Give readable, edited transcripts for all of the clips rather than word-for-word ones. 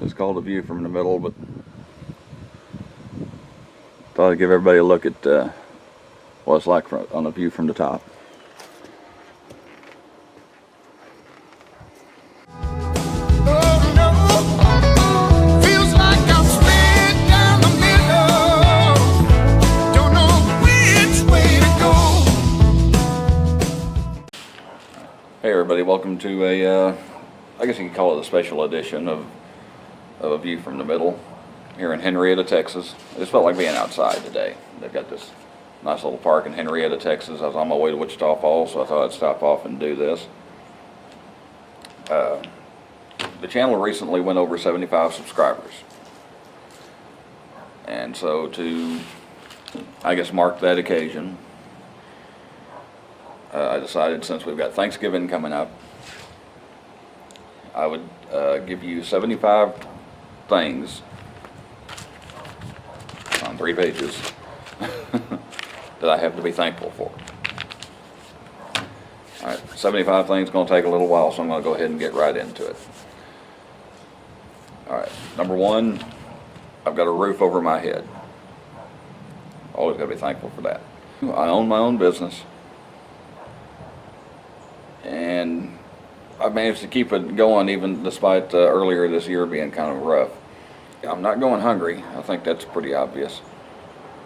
It's called A View from the Middle, but thought I'd give everybody a look at what it's like on a view from the top. Hey everybody, welcome to I guess you could call it a special edition of A View from the Middle here in Henrietta, Texas. It just felt like being outside today. They've got this nice little park in Henrietta, Texas. I was on my way to Wichita Falls, so I thought I'd stop off and do this. The channel recently went over 75 subscribers. And so to, I guess, mark that occasion, I decided since we've got Thanksgiving coming up, I would give you 75 things on 3 pages that I have to be thankful for. All right, 75 things, going to take a little while, so I'm going to go ahead and get right into it. All right, number 1, I've got a roof over my head. Always got to be thankful for that. I own my own business, and I managed to keep it going even despite earlier this year being kind of rough. I'm not going hungry. I think that's pretty obvious.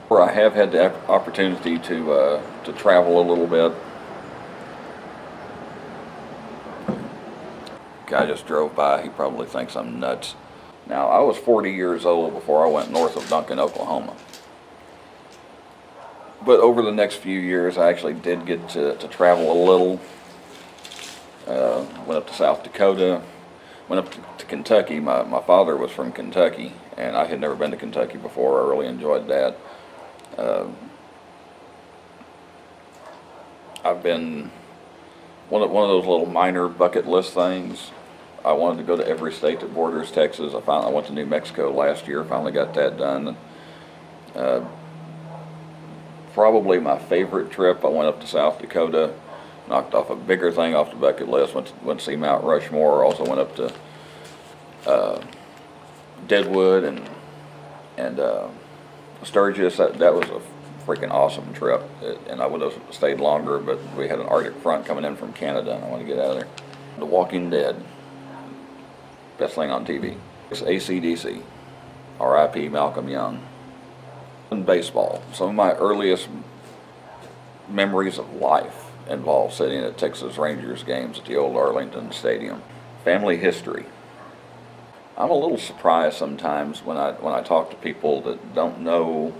Where I have had the opportunity to travel a little bit. Guy just drove by. He probably thinks I'm nuts. Now, I was 40 years old before I went north of Duncan, Oklahoma. But over the next few years, I actually did get to travel a little. Went up to South Dakota, went up to Kentucky. My father was from Kentucky, and I had never been to Kentucky before. I really enjoyed that. I've been one of those little minor bucket list things. I wanted to go to every state that borders Texas. I went to New Mexico last year, finally got that done. Probably my favorite trip, I went up to South Dakota, knocked off a bigger thing off the bucket list, went to see Mount Rushmore, also went up to Deadwood and Sturgis. That was a freaking awesome trip, and I would have stayed longer, but we had an Arctic front coming in from Canada, and I want to get out of there. The Walking Dead, best thing on TV. It's AC/DC, R.I.P. Malcolm Young. And baseball. Some of my earliest memories of life involve sitting at Texas Rangers games at the old Arlington Stadium. Family history. I'm a little surprised sometimes when I talk to people that don't know,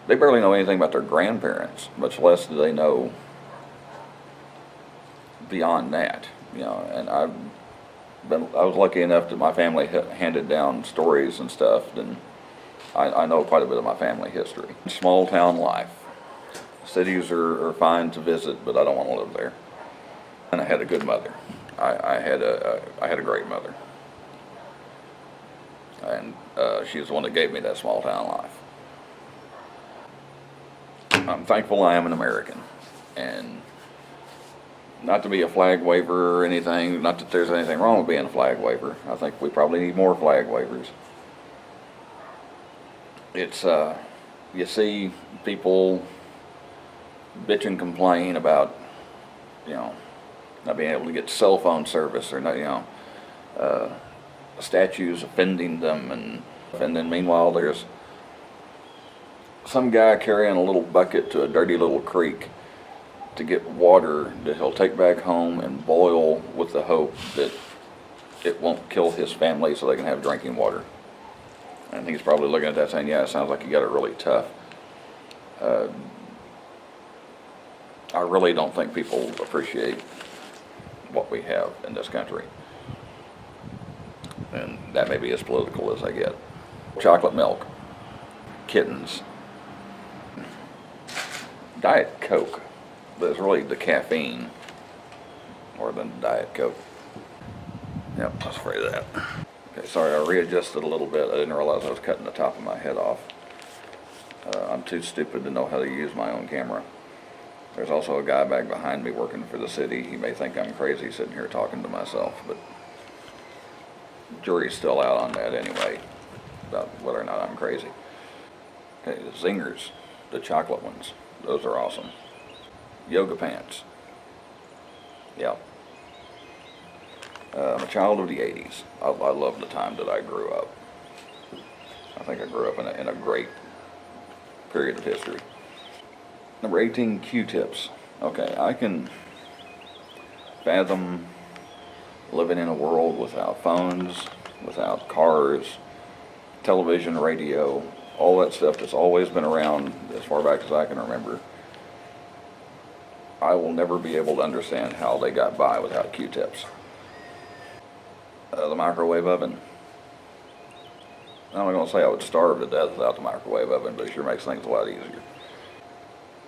they barely know anything about their grandparents, much less do they know beyond that. You know, and I was lucky enough that my family handed down stories and stuff, and I know quite a bit of my family history. Small town life. Cities are fine to visit, but I don't want to live there. And I had a good mother. I had a great mother, and she's the one that gave me that small town life. I'm thankful I am an American, and not to be a flag waver or anything. Not that there's anything wrong with being a flag waver. I think we probably need more flag wavers. It's you see people bitch and complain about, you know, not being able to get cell phone service, or not, you know, statues offending them, and then meanwhile there's some guy carrying a little bucket to a dirty little creek to get water that he'll take back home and boil with the hope that it won't kill his family so they can have drinking water. And he's probably looking at that saying, yeah, it sounds like you got it really tough. I really don't think people appreciate what we have in this country. And that may be as political as I get. Chocolate milk. Kittens. Diet Coke. But it's really the caffeine more than Diet Coke. Yep, I was afraid of that. Okay, sorry, I readjusted a little bit. I didn't realize I was cutting the top of my head off. I'm too stupid to know how to use my own camera. There's also a guy back behind me working for the city. He may think I'm crazy sitting here talking to myself, but Jury's still out on that anyway, about whether or not I'm crazy. Okay, the Zingers, the chocolate ones, those are awesome. Yoga pants. Yeah. I'm a child of the 80s. I love the time that I grew up. I think I grew up in a great period of history. Number 18, Q-tips. Okay, I can fathom living in a world without phones, without cars, television, radio, all that stuff that's always been around as far back as I can remember. I will never be able to understand how they got by without Q-tips. The microwave oven. I'm not going to say I would starve to death without the microwave oven, but it sure makes things a lot easier.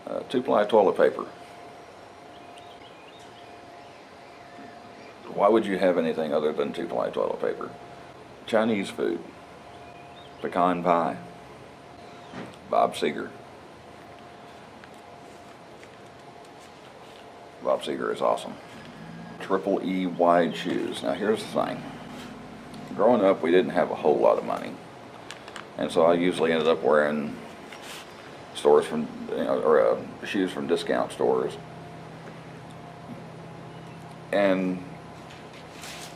2-ply toilet paper. Why would you have anything other than 2-ply toilet paper? Chinese food. Pecan pie. Bob Seger. Bob Seger is awesome. Triple E wide shoes. Now here's the thing. Growing up, we didn't have a whole lot of money. And so I usually ended up wearing stores from, shoes from discount stores. And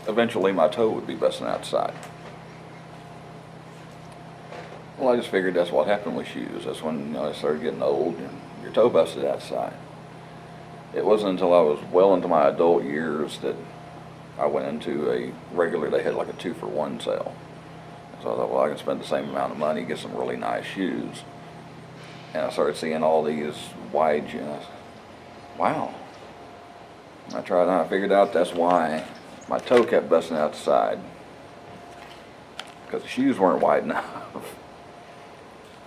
eventually my toe would be busting outside. Well, I just figured that's what happened with shoes. That's when I started getting old and your toe busted outside. It wasn't until I was well into my adult years that I went into they had like a 2-for-1 sale. So I thought, well, I can spend the same amount of money, get some really nice shoes. And I started seeing all these wide shoes. Wow. I tried and I figured out that's why my toe kept busting out the side. Because the shoes weren't wide enough.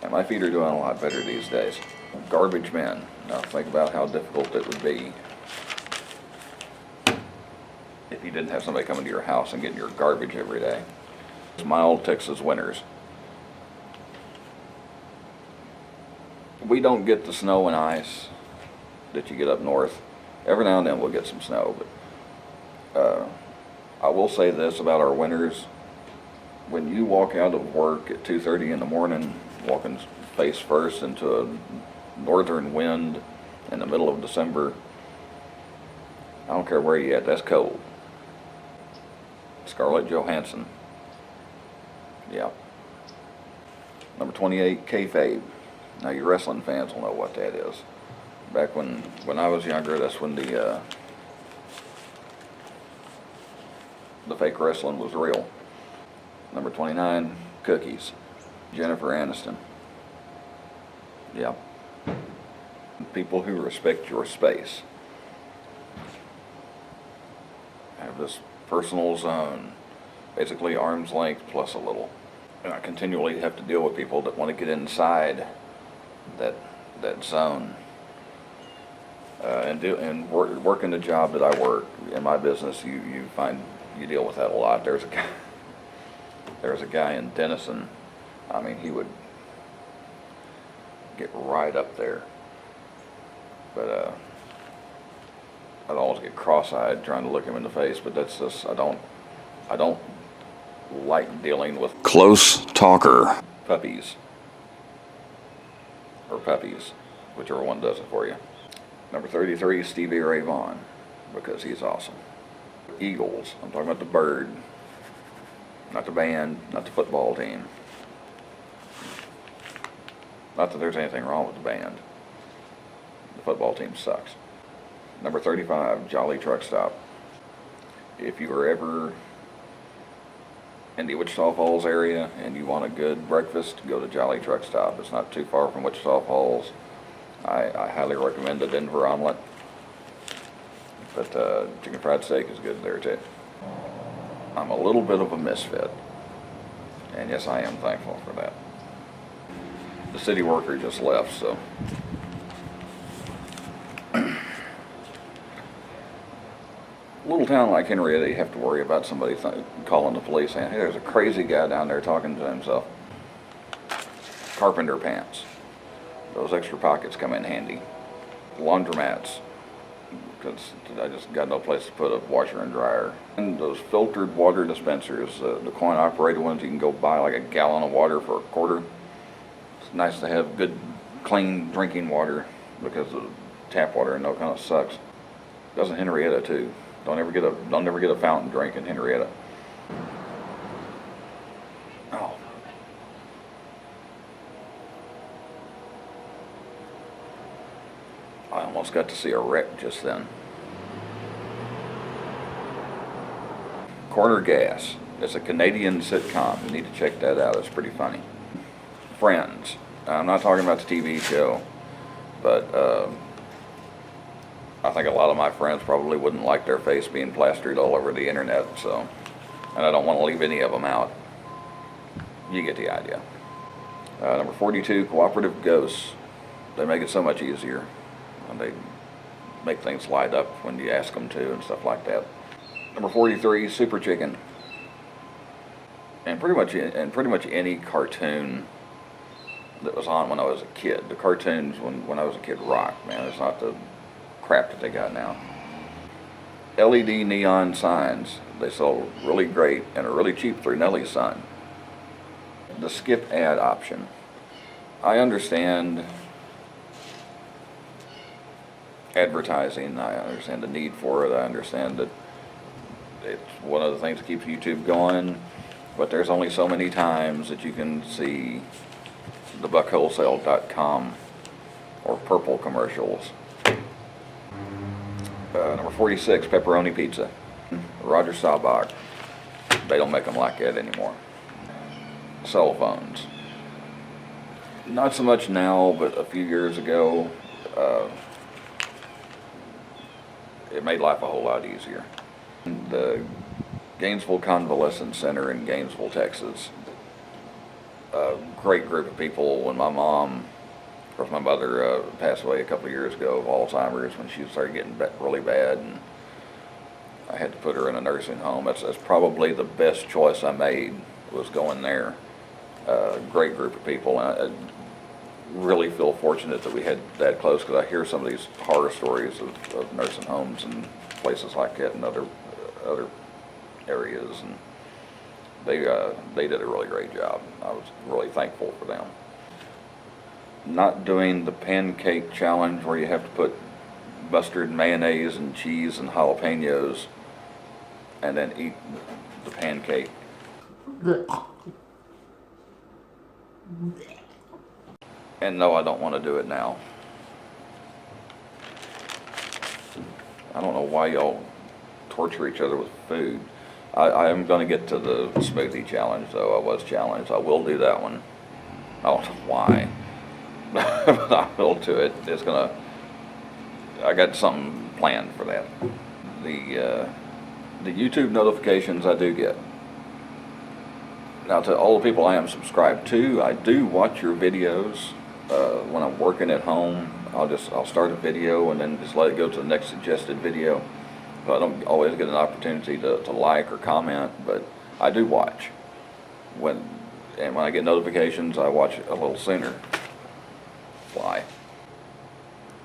And my feet are doing a lot better these days. Garbage men. Now think about how difficult it would be if you didn't have somebody coming to your house and getting your garbage every day. It's mild Texas winters. We don't get the snow and ice that you get up north. Every now and then we'll get some snow, but I will say this about our winters. When you walk out of work at 2:30 in the morning, walking face first into a northern wind in the middle of December, I don't care where you're at, that's cold. Scarlett Johansson. Yeah. Number 28, kayfabe. Now you wrestling fans will know what that is. Back when I was younger, that's when the fake wrestling was real. Number 29, cookies. Jennifer Aniston. Yeah. People who respect your space. Have this personal zone, basically arm's length plus a little. And I continually have to deal with people that want to get inside that zone. And working the job that I work in my business, you deal with that a lot. There's a guy in Denison. I mean, he would get right up there, but I'd always get cross-eyed trying to look him in the face. But that's just I don't like dealing with close talker puppies or puppies, whichever one does it for you. Number 33, Stevie Ray Vaughan, because he's awesome. Eagles. I'm talking about the bird, not the band, not the football team. Not that there's anything wrong with the band. The football team sucks. Number 35, Jolly Truck Stop. If you were ever in the Wichita Falls area and you want a good breakfast, go to Jolly Truck Stop. It's not too far from Wichita Falls. I highly recommend the Denver omelet. But chicken fried steak is good there too. I'm a little bit of a misfit. And yes, I am thankful for that. The city worker just left, so. A little town like Henrietta, you have to worry about somebody calling the police saying, hey, there's a crazy guy down there talking to himself. Carpenter pants. Those extra pockets come in handy. Laundromats. because I just got no place to put a washer and dryer. And those filtered water dispensers, the coin-operated ones, you can go buy like a gallon of water for $0.25. It's nice to have good, clean drinking water because the tap water in no kind of sucks. Doesn't Henrietta too? Don't ever get a fountain drink in Henrietta. Oh. I almost got to see a wreck just then. Corner Gas. It's a Canadian sitcom. You need to check that out. It's pretty funny. Friends. I'm not talking about the TV show, but I think a lot of my friends probably wouldn't like their face being plastered all over the internet, so, and I don't want to leave any of them out. You get the idea. Number 42, Cooperative Ghosts. They make it so much easier. And they make things light up when you ask them to and stuff like that. Number 43, Super Chicken. And pretty much any cartoon that was on when I was a kid. The cartoons when I was a kid rocked, man. It's not the crap that they got now. LED neon signs. They sell really great and are really cheap through Nelly's son. The skip ad option. I understand advertising. I understand the need for it. I understand that it's one of the things that keeps YouTube going, but there's only so many times that you can see the buckwholesale.com or purple commercials. Number 46, pepperoni pizza. Roger Staubach. They don't make them like that anymore. Cell phones. Not so much now, but a few years ago, it made life a whole lot easier. The Gainesville Convalescent Center in Gainesville, Texas. A great group of people. When my mother passed away a couple of years ago of Alzheimer's when she started getting really bad, and I had to put her in a nursing home. That's probably the best choice I made, was going there. Great group of people, and I really feel fortunate that we had that close, because I hear some of these horror stories of nursing homes and places like that in other areas, and they did a really great job. I was really thankful for them. Not doing the pancake challenge where you have to put mustard, mayonnaise, and cheese and jalapenos and then eat the pancake. And no, I don't want to do it now. I don't know why y'all torture each other with food. I am going to get to the smoothie challenge, though. I was challenged. I will do that one. I don't know why. But I will do it. I got something planned for that. The YouTube notifications I do get. Now, to all the people I am subscribed to, I do watch your videos. When I'm working at home, I'll start a video and then just let it go to the next suggested video. So I don't always get an opportunity to like or comment, but I do watch. When I get notifications, I watch a little sooner. Why?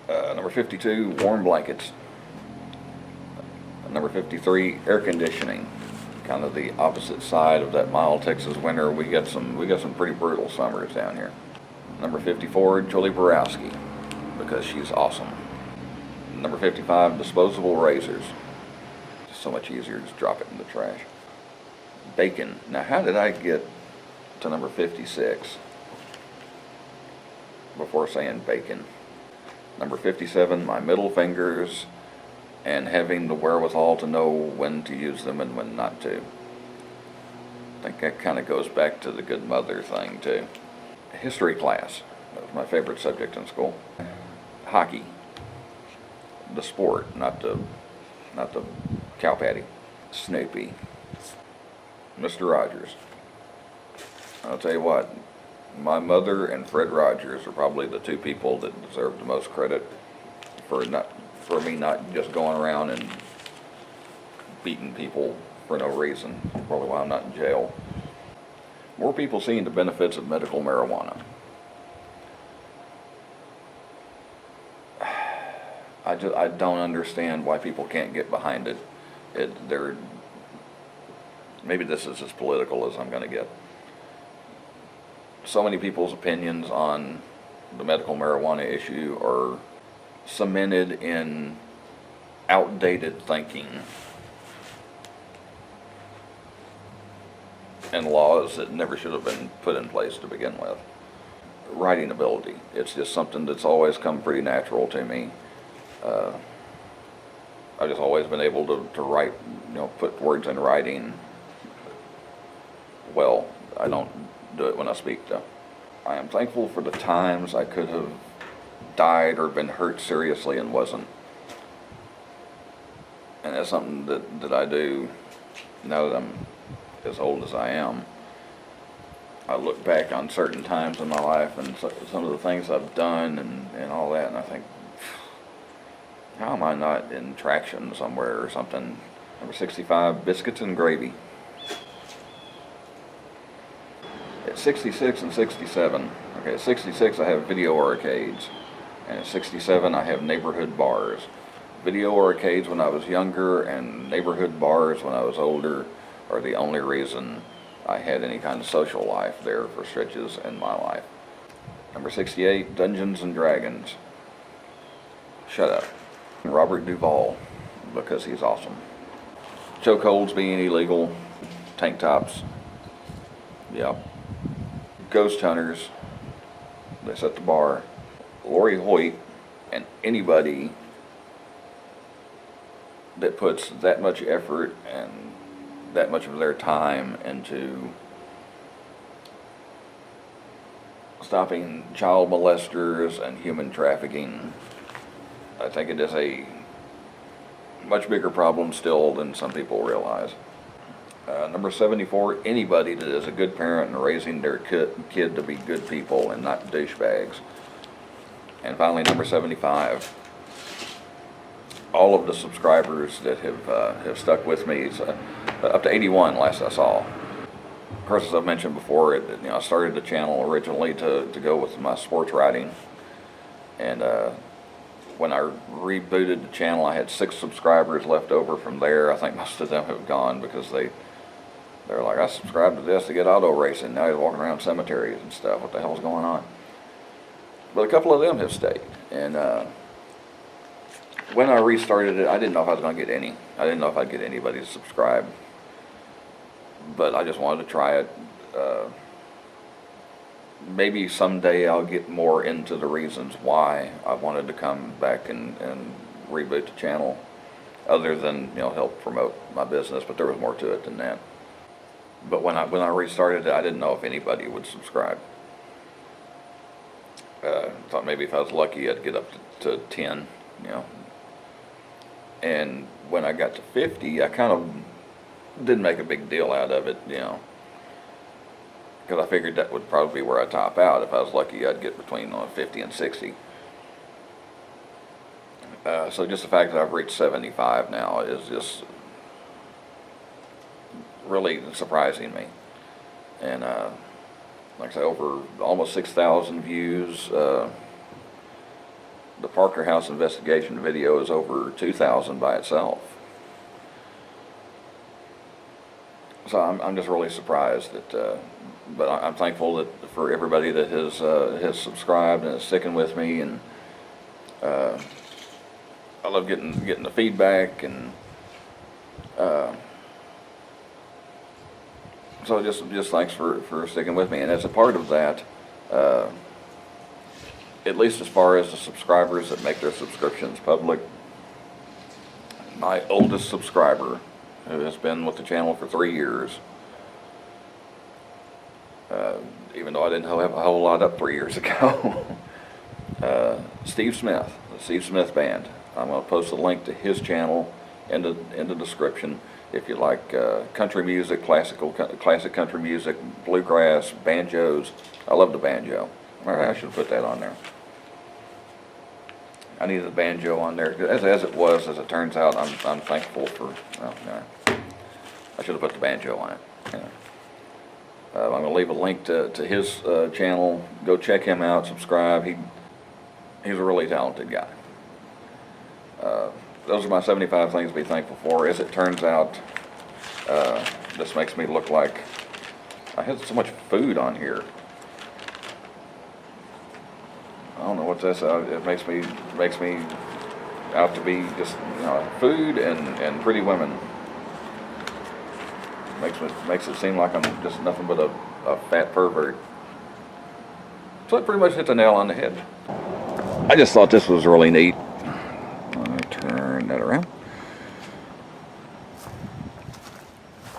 Number 52, warm blankets. Number 53, air conditioning. Kind of the opposite side of that mild Texas winter. We got some pretty brutal summers down here. Number 54, Julie Borowski, because she's awesome. Number 55, disposable razors. Just so much easier, just drop it in the trash. Bacon. Now, how did I get to number 56 before saying bacon? Number 57, my middle fingers and having the wherewithal to know when to use them and when not to. I think that kind of goes back to the good mother thing, too. History class. That was my favorite subject in school. Hockey. The sport, not the cow patty. Snoopy. Mr. Rogers. I'll tell you what, my mother and Fred Rogers are probably the two people that deserve the most credit for me not just going around and beating people for no reason. Probably why I'm not in jail. More people seeing the benefits of medical marijuana. I don't understand why people can't get behind it. Maybe this is as political as I'm going to get. So many people's opinions on the medical marijuana issue are cemented in outdated thinking and laws that never should have been put in place to begin with. Writing ability, it's just something that's always come pretty natural to me. I've just always been able to write, put words in writing well. I don't do it when I speak though. I am thankful for the times I could have died or been hurt seriously and wasn't. And that's something that I do now that I'm as old as I am. I look back on certain times in my life and some of the things I've done and all that, and I think, how am I not in traction somewhere or something? Number 65, biscuits and gravy. At 66 and 67, okay, at 66 I have video arcades, and at 67 I have neighborhood bars. Video arcades when I was younger and neighborhood bars when I was older are the only reason I had any kind of social life there for stretches in my life. Number 68, Dungeons and Dragons. Shut up. Robert Duvall, because he's awesome. Chokeholds being illegal, tank tops, yeah. Ghost hunters, they set the bar. Lori Hoyt, and anybody that puts that much effort and that much of their time into stopping child molesters and human trafficking, I think it is a much bigger problem still than some people realize. Number 74, anybody that is a good parent and raising their kid to be good people and not douchebags. And finally, number 75, all of the subscribers that have stuck with me, up to 81 last I saw. Of course, as I've mentioned before, I started the channel originally to go with my sports writing, and when I rebooted the channel, I had 6 subscribers left over from there. I think most of them have gone because they're like, I subscribed to this to get auto racing. Now he's walking around cemeteries and stuff. What the hell's going on? But a couple of them have stayed, and when I restarted it, I didn't know if I was going to get any. I didn't know if I'd get anybody to subscribe. But I just wanted to try it. Maybe someday I'll get more into the reasons why I wanted to come back and reboot the channel, other than help promote my business. But there was more to it than that. But when I restarted it, I didn't know if anybody would subscribe. Thought maybe if I was lucky, I'd get up to 10. And when I got to 50, I kind of didn't make a big deal out of it, because I figured that would probably be where I top out. If I was lucky, I'd get between 50 and 60. So just the fact that I've reached 75 now is just really surprising me. And like I say, over almost 6,000 views. The Parker House investigation video is over 2,000 by itself. So I'm just really surprised that, but I'm thankful that for everybody that has subscribed and is sticking with me, and I love getting the feedback, and so just thanks for sticking with me. And as a part of that, at least as far as the subscribers that make their subscriptions public, my oldest subscriber, who has been with the channel for 3 years, even though I didn't have a whole lot up 3 years ago, Steve Smith, the Steve Smith Band. I'm going to post a link to his channel in the description. If you like country music, classic country music, bluegrass, banjos. I love the banjo. I should put that on there. I needed a banjo on there. As it turns out, I'm thankful for. Well, I should have put the banjo on it. I'm going to leave a link to his channel. Go check him out. Subscribe. He's a really talented guy. those are my 75 things to be thankful for. As it turns out, this makes me look like I had so much food on here. I don't know what this. It makes me out to be just, you know, food and pretty women. Makes it seem like I'm just nothing but a fat pervert. So it pretty much hit the nail on the head. I just thought this was really neat. Let me turn that around.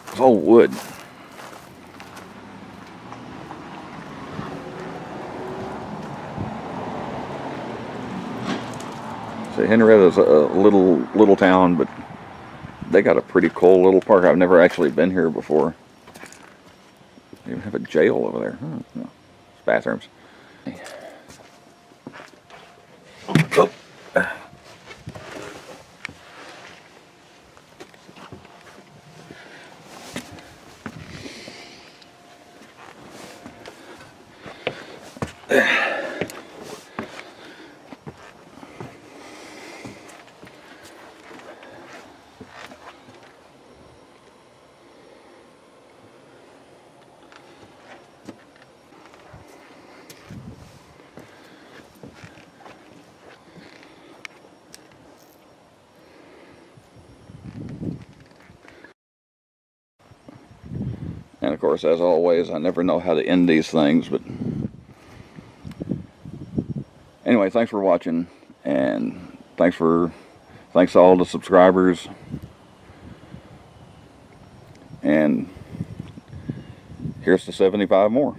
It's all wood. So Henrietta's a little town, but they got a pretty cool little park. I've never actually been here before. They even have a jail over there. Huh, no. It's bathrooms. Oh. And of course, as always, I never know how to end these things, but anyway, thanks for watching, and thanks to all the subscribers, and here's to 75 more.